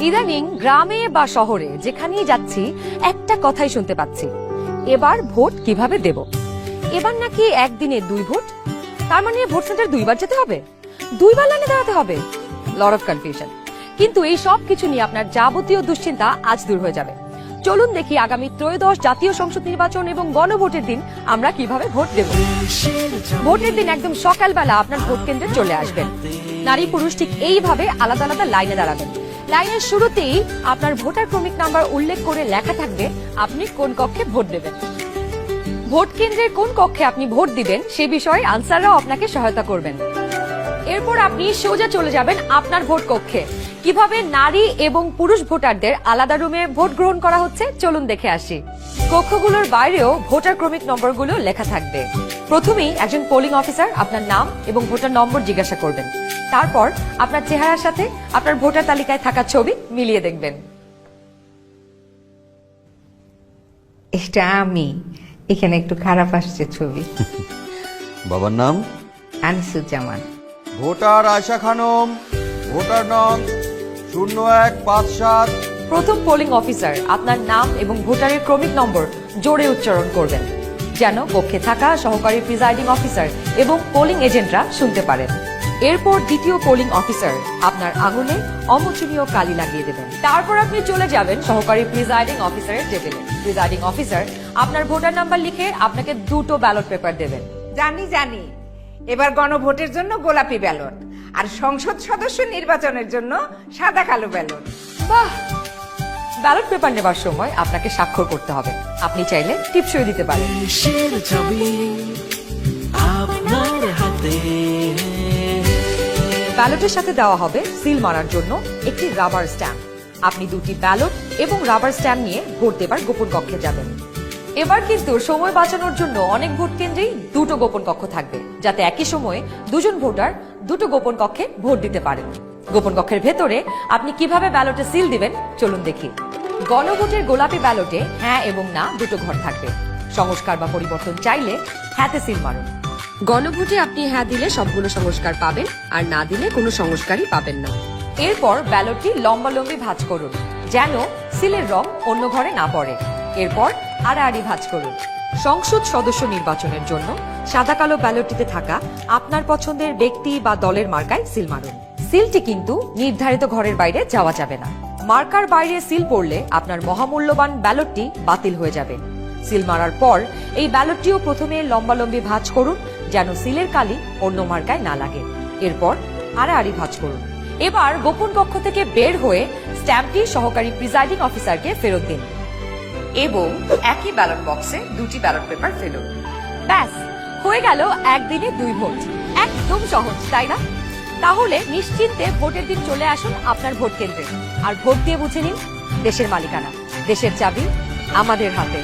ইদানিং গ্রামে বা শহরে যেখানেই যাচ্ছি একটা কথাই শুনতে পাচ্ছি, এবার ভোট কিভাবে দেব। এবার নাকি একদিনে 2 ভোট, তার মানে ভোট সেন্টার 2 বার যেতে হবে, 2 বার লাইনে দাঁড়াতে হবে। Lot of confusion. কিন্তু এই সব কিছু নিয়ে আপনার যাবতীয় দুশ্চিন্তা আজ দূর হয়ে যাবে। চলুন দেখি আগামী ত্রয়োদশ জাতীয় সংসদ নির্বাচন এবং গণভোটের দিন আমরা কিভাবে ভোট দেব। ভোটের দিন একদম সকালবেলা আপনার ভোট কেন্দ্রে চলে আসবেন। নারী পুরুষ ঠিক এইভাবে আলাদা আলাদা লাইনে দাঁড়াবেন। লাইনের শুরুতেই আপনার ভোটার ক্রমিক নাম্বার উল্লেখ করে লেখা থাকবে আপনি কোন কক্ষে ভোট দেবেন। ভোট কেন্দ্রের কোন কক্ষে আপনি ভোট দিবেন সে বিষয়ে আনসাররাও আপনাকে সহায়তা করবেন। এরপর আপনি সোজা চলে যাবেন আপনার ভোট কক্ষে। কিভাবে নারী এবং পুরুষ ভোটারদের আলাদা রুমে ভোট গ্রহণ করা হচ্ছে চলুন দেখে আসি। কক্ষগুলোর বাইরেও ভোটার ক্রমিক নম্বরগুলো লেখা থাকবে। প্রথমেই একজন পোলিং অফিসার আপনার নাম এবং ভোটার নম্বর জিজ্ঞাসা করবেন। তারপর আপনার চেহারার সাথে আপনার ভোটার তালিকায় থাকা ছবি মিলিয়ে দেখবেন। এটা আমি, এখানে একটু খারাপ আসছে ছবি। বাবার নাম আনিসুজ্জামান। ভোটার আয়শা খানম, ভোটার নং 0157। প্রথম পোলিং অফিসার আপনার নাম এবং ভোটারের ক্রমিক নম্বর জোরে উচ্চারণ করবেন, যেন কক্ষে থাকা সহকারী প্রিজাইডিং অফিসার এবং পোলিং এজেন্টরা শুনতে পারেন। এরপর দ্বিতীয় পোলিং অফিসার আপনার আঙুলে অমোচনীয় কালি লাগিয়ে দেবেন। তারপর আপনি চলে যাবেন সহকারী প্রিজাইডিং অফিসারের টেবিলে। প্রিজাইডিং অফিসার আপনার ভোটার নাম্বার লিখে আপনাকে 2টো ব্যালট পেপার দেবেন। জানি এবার গণভোটের জন্য গোলাপি ব্যালট আর সংসদ সদস্য নির্বাচনের জন্য সাদা কালো ব্যালট। বাহ! ব্যালট পেপার নেবার সময় আপনাকে স্বাক্ষর করতে হবে। আপনি চাইলে টিপসই দিতে পারেন। দেশের ছবি আপনার হাতে। ব্যালটের সাথে দেওয়া হবে সিল মারার জন্য একটি রাবার স্ট্যাম্প। আপনি 2টি ব্যালট এবং রাবার স্ট্যাম্প নিয়ে ভোট দেবার গোপন কক্ষে যাবেন। এবার কিন্তু সময় বাঁচানোর জন্য অনেক ভোট কেন্দ্রেই 2টো গোপন কক্ষ থাকবে, যাতে একই সময়ে 2জন ভোটার 2টো গোপন কক্ষে ভোট দিতে পারেন। গোপন কক্ষের ভেতরে আপনি কিভাবে ব্যালটে সিল দিবেন চলুন দেখি। গণভোটের গোলাপি ব্যালটে হ্যাঁ এবং না 2টো ঘর থাকবে। সংস্কার বা পরিবর্তন চাইলে হ্যাঁতে সিল মারুন। গণভোটে আপনি হ্যাঁ দিলে সবগুলো সংস্কার পাবেন, আর না দিলে কোনো সংস্কারই পাবেন না। এরপর ব্যালটটি লম্বালম্বি ভাঁজ করুন, যেন সিলের রং অন্য ঘরে না পড়ে। এরপর আড়াআড়ি ভাঁজ করুন। সংসদ সদস্য নির্বাচনের জন্য সাদা কালো ব্যালটটিতে থাকা আপনার পছন্দের ব্যক্তি বা দলের মার্কায় সিল মারুন। সিলটি কিন্তু নির্ধারিত ঘরের বাইরে যাওয়া যাবে না। মার্কার বাইরে সিল পড়লে আপনার মহামূল্যবান ব্যালটটি বাতিল হয়ে যাবে। সিল মারার পর এই ব্যালটটিও প্রথমে লম্বালম্বি ভাঁজ করুন, যেন সিলের কালি অন্য মার্কায় না লাগে। এরপর আড়াআড়ি ভাঁজ করুন। এবার গোপন কক্ষ থেকে বের হয়ে স্ট্যাম্পটি সহকারী প্রিজাইডিং অফিসারকে ফেরত দিন এবং একই ব্যালট বক্সে 2টি ব্যালট পেপার ফেলুন। ব্যাস, হয়ে গেল একদিনে 2 ভোট। একদম সহজ, তাই না? তাহলে নিশ্চিন্তে ভোটের দিন চলে আসুন আপনার ভোট কেন্দ্রে আর ভোট দিয়ে বুঝে নিন দেশের মালিকানা। দেশের চাবি আমাদের হাতে।